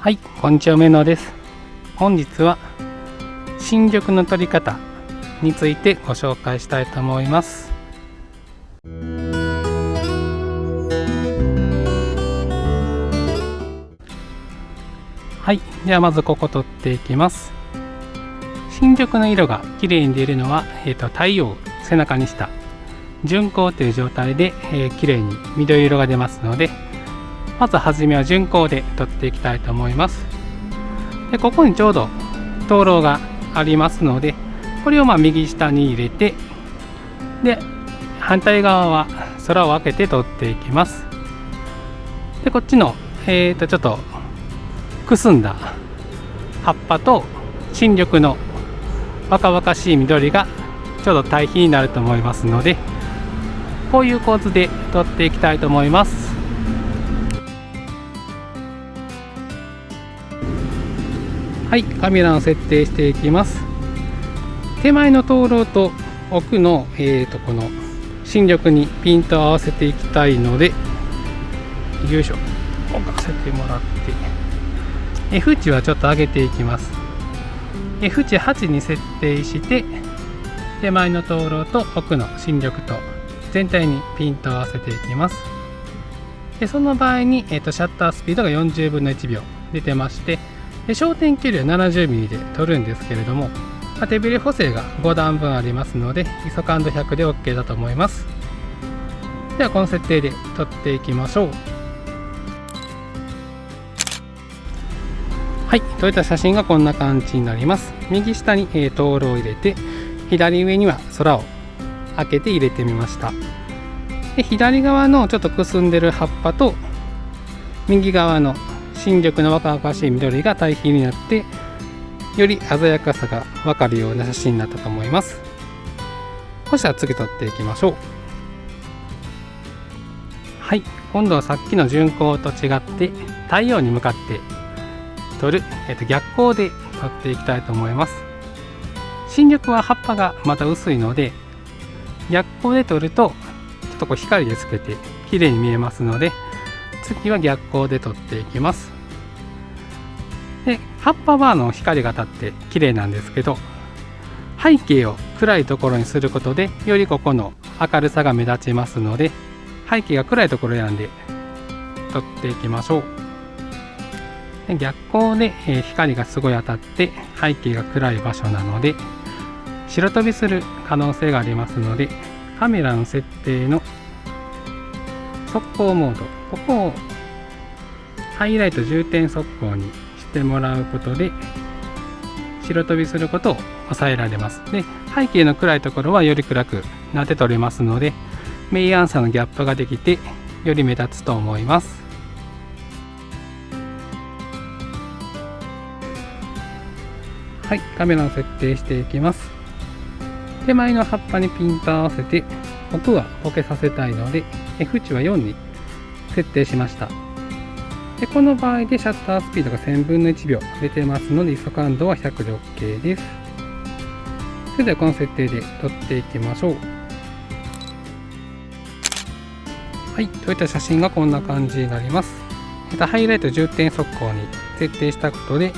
はい、こんにちは、梅野です。本日は新緑の撮り方についてご紹介したいと思います。はい、ではまずここ撮っていきます。新緑の色が綺麗に出るのは、太陽を背中にした順光という状態で、綺麗に緑色が出ますので、まずはじめは順光で撮っていきたいと思います。でここにちょうど灯籠がありますので、これを右下に入れて、で反対側は空を分けて撮っていきます。でこっちの、ちょっとくすんだ葉っぱと新緑の若々しい緑がちょうど対比になると思いますので、こういう構図で撮っていきたいと思います。はい、カメラの設定していきます。手前の灯籠と奥の、この新緑にピントを合わせていきたいので、よいしょ、置かせてもらって、F 値はちょっと上げていきます。F 値8に設定して、手前の灯籠と奥の新緑と全体にピントを合わせていきます。でその場合に、シャッタースピードが40分の1秒出てまして、で焦点距離は 70mm で撮るんですけれども、手ブレ補正が5段分ありますので、ISO感度100で OK だと思います。ではこの設定で撮っていきましょう。はい、撮れた写真がこんな感じになります。右下に、灯籠を入れて、左上には空を開けて入れてみました。で左側のちょっとくすんでる葉っぱと右側の新緑の若々しい緑が対比になって、より鮮やかさが分かるような写真になったと思います。そしたら次撮っていきましょう。はい、今度はさっきの順光と違って太陽に向かって撮る、逆光で撮っていきたいと思います。新緑は葉っぱがまた薄いので、逆光で撮るとちょっと光でつけて綺麗に見えますので、次は逆光で撮っていきます。で葉っぱは光が当たって綺麗なんですけど、背景を暗いところにすることでよりここの明るさが目立ちますので、背景が暗いところを選んで撮っていきましょう。で逆光で、光がすごい当たって背景が暗い場所なので白飛びする可能性がありますので、カメラの設定の速攻モード、ここをハイライト重点速攻にしてもらうことで白飛びすることを抑えられます。で背景の暗いところはより暗くなって撮れますので、明暗差のギャップができてより目立つと思います。はい、カメラの設定していきます。手前の葉っぱにピントを合わせて、奥はボケさせたいので F 値は4に設定しました。でこの場合でシャッタースピードが1000分の1秒出てますので、ISO感度は100で OK です。それではこの設定で撮っていきましょう。はい、撮れた写真がこんな感じになります。ハイライト重点速攻に設定したことで、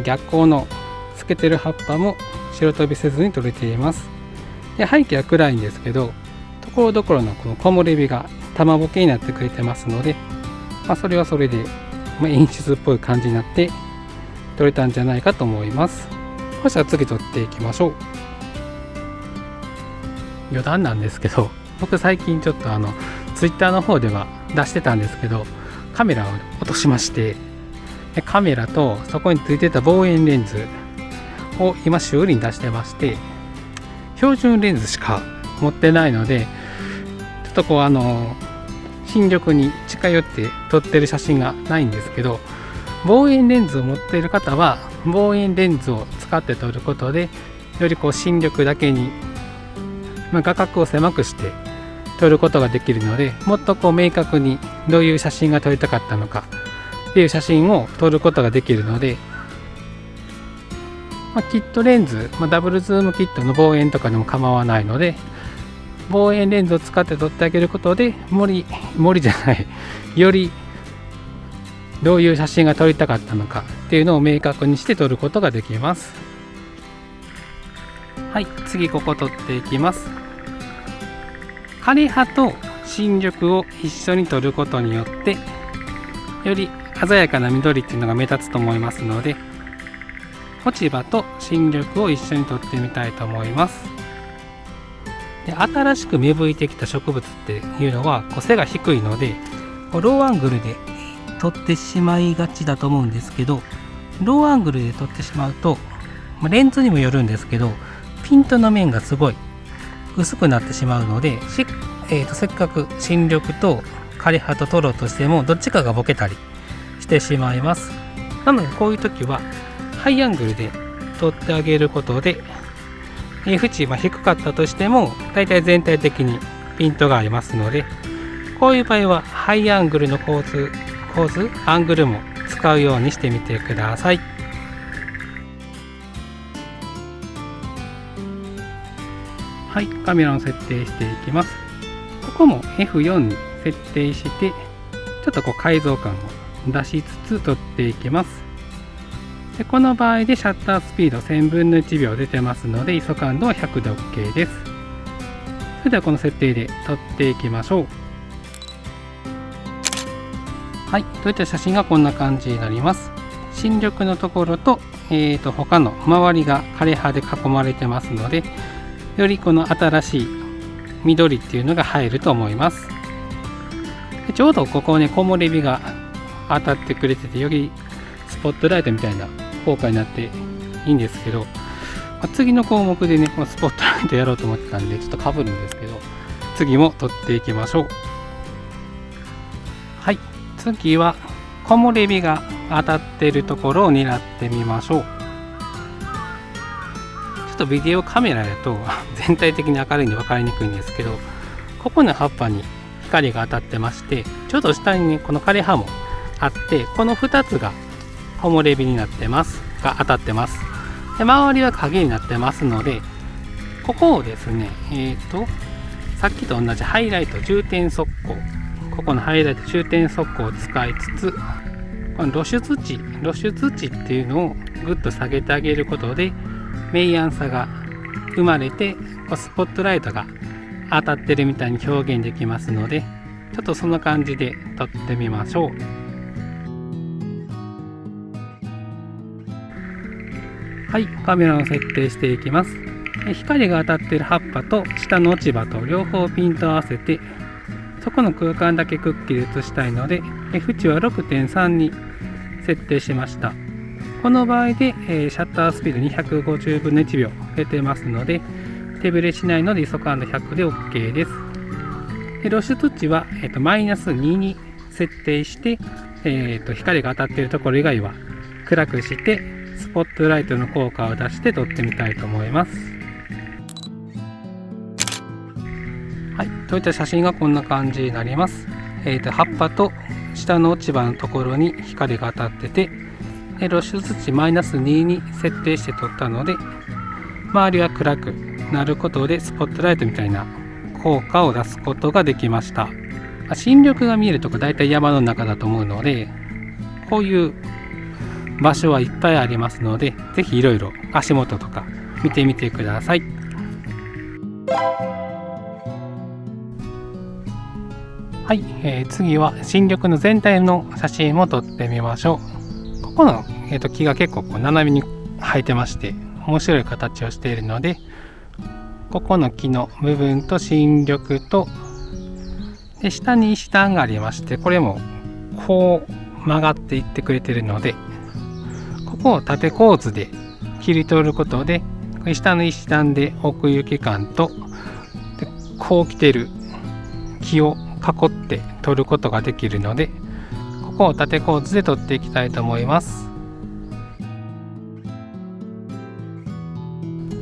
逆光の透けてる葉っぱも白飛びせずに撮れています。で背景は暗いんですけど、ところどころのこの木漏れ日が玉ボケになってくれてますので、それはそれで、演出っぽい感じになって撮れたんじゃないかと思います。そしたら次撮っていきましょう。余談なんですけど、僕最近ちょっとTwitter の方では出してたんですけど、カメラを落としまして、カメラとそこについてた望遠レンズを今修理に出してまして、標準レンズしか持ってないので、ちょっと新緑に近寄って撮ってる写真がないんですけど、望遠レンズを持っている方は望遠レンズを使って撮ることで、より新緑だけに、画角を狭くして撮ることができるので、もっと明確にどういう写真が撮りたかったのかっていう写真を撮ることができるので、キットレンズ、ダブルズームキットの望遠とかでも構わないので、望遠レンズを使って撮ってあげることで、よりどういう写真が撮りたかったのかっていうのを明確にして撮ることができます。はい、次ここ撮っていきます。枯葉と新緑を一緒に撮ることによってより鮮やかな緑っていうのが目立つと思いますので、落ち葉と新緑を一緒に撮ってみたいと思います。で、新しく芽吹いてきた植物っていうのは背が低いのでローアングルで撮ってしまいがちだと思うんですけど、ローアングルで撮ってしまうとレンズにもよるんですけど、ピントの面がすごい薄くなってしまうので、せっかく新緑と枯葉と撮ろうとしてもどっちかがボケたりしてしまいます。なのでこういう時はハイアングルで撮ってあげることで、縁低かったとしてもだいたい全体的にピントがありますので、こういう場合はハイアングルの構図アングルも使うようにしてみてください。はい、カメラの設定していきます。ここも F4 に設定してちょっと解像感を出しつつ撮っていきます。で、この場合でシャッタースピード1000分の1秒出てますので ISO 感度は100で OK です。それではこの設定で撮っていきましょう。はい、撮った写真がこんな感じになります。新緑のところと、他の周りが枯葉で囲まれてますので、よりこの新しい緑っていうのが入ると思います。で、ちょうどここね、木漏れ日が当たってくれてて、よりスポットライトみたいな効果になっていいんですけど、次の項目でね、このスポットライトやろうと思ってたんでちょっとかぶるんですけど、次も撮っていきましょう。はい、次は木漏れ日が当たっているところを狙ってみましょう。ちょっとビデオカメラだと全体的に明るいんで分かりにくいんですけど、ここの葉っぱに光が当たってまして、ちょうど下にねこの枯葉もあって、この2つが木漏れ日になってますが当たってます。で、周りは影になってますので、ここをですねさっきと同じハイライト重点速攻、ここのハイライト重点速攻を使いつつ、この露出値っていうのをぐっと下げてあげることで明暗さが生まれて、スポットライトが当たってるみたいに表現できますので、ちょっとそんな感じで撮ってみましょう。はい、カメラを設定していきます。光が当たっている葉っぱと下の落ち葉と両方ピント合わせて、そこの空間だけくっきり映したいので F 値は 6.3 に設定しました。この場合で、シャッタースピード250分の1秒出てますので、手ブレしないので ISO 感度100で OK です。で、露出値は、マイナス2に設定して、光が当たっているところ以外は暗くしてスポットライトの効果を出して撮ってみたいと思います。はい、といった写真がこんな感じになります。葉っぱと下の落ち葉のところに光が当たってて、露出値マイナス2に設定して撮ったので、周りは暗くなることでスポットライトみたいな効果を出すことができました。新緑が見えるとこだいたい山の中だと思うので、こういう場所はいっぱいありますので、ぜひいろいろ足元とか見てみてください。はい、次は新緑の全体の写真も撮ってみましょう。ここの、木が結構斜めに生えてまして面白い形をしているので、ここの木の部分と新緑とで下に石段がありまして、これもこう曲がっていってくれているので、ここを縦構図で切り取ることで下の石段で奥行き感とでこう来てる木を囲って撮ることができるので、ここを縦構図で撮っていきたいと思います。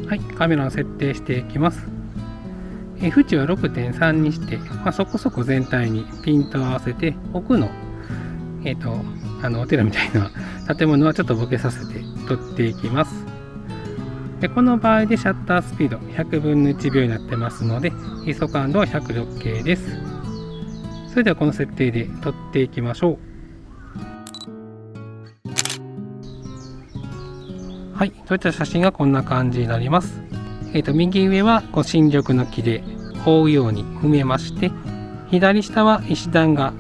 はい、カメラの設定していきます。F 値は 6.3 にして、そこそこ全体にピントを合わせて、奥のお寺みたいな建物はちょっとボケさせて撮っていきます。で、この場合でシャッタースピード100分の1秒になってますので ISO 感度は100で OK です。それではこの設定で撮っていきましょう。はい、そういった写真がこんな感じになります。右上はこう新緑の木で覆うように埋めまして、左下は石段が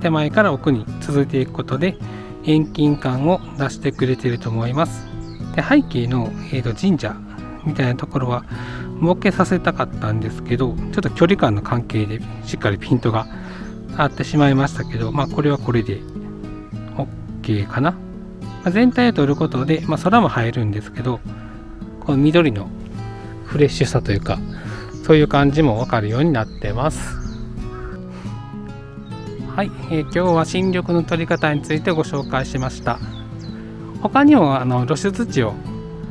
手前から奥に続いていくことで遠近感を出してくれていると思います。で背景の、神社みたいなところは設けさせたかったんですけど、ちょっと距離感の関係でしっかりピントが合ってしまいましたけど、これはこれで OK かな。全体を撮ることで、空も入るんですけど、この緑のフレッシュさというか、そういう感じも分かるようになってます。はい、今日は新緑の撮り方についてご紹介しました。他にも露出値を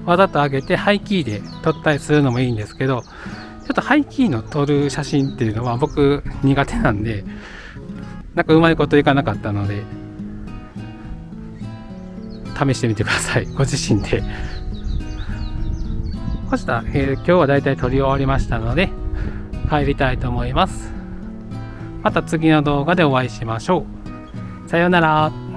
わざと上げてハイキーで撮ったりするのもいいんですけど、ちょっとハイキーの撮る写真っていうのは僕苦手なんで、なんかうまいこといかなかったので、試してみてください、ご自身で。そしたら、今日はだいたい撮り終わりましたので帰りたいと思います。また次の動画でお会いしましょう。さようなら。